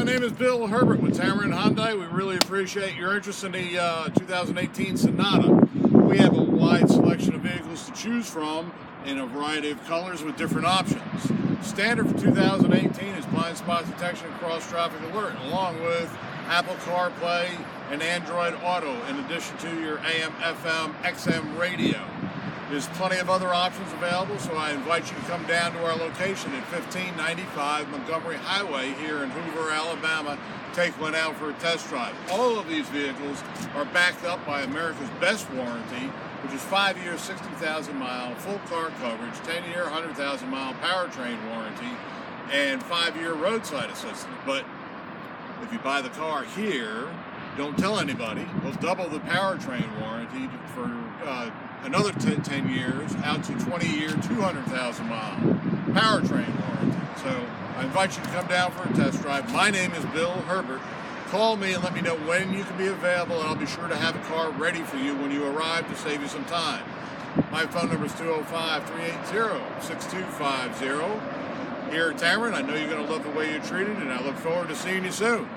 name is Bill Herbert with Tameron Hyundai. We really appreciate your interest in the 2018 Sonata. We have a wide selection of vehicles to choose from in a variety of colors with different options. Standard for 2018 is blind spot detection and cross traffic alert, along with Apple CarPlay and Android Auto, in addition to your AM, FM, XM radio. There's plenty of other options available, so I invite you to come down to our location at 1595 Montgomery Highway here in Hoover, Alabama. Take one out for a test drive. All of these vehicles are backed up by America's best warranty, which is 5 years, 60,000 mile, full car coverage, 10-year, 100,000 mile powertrain warranty, and 5-year roadside assistance. But if you buy the car here, don't tell anybody. We'll double the powertrain warranty for another 10 years, out to 20-year, 200,000 mile powertrain warranty. So I invite you to come down for a test drive. My name is Bill Herbert. Call me and let me know when you can be available, and I'll be sure to have a car ready for you when you arrive to save you some time. My phone number is 205-380-6250. Here at Tameron, I know you're going to love the way you're treated, and I look forward to seeing you soon.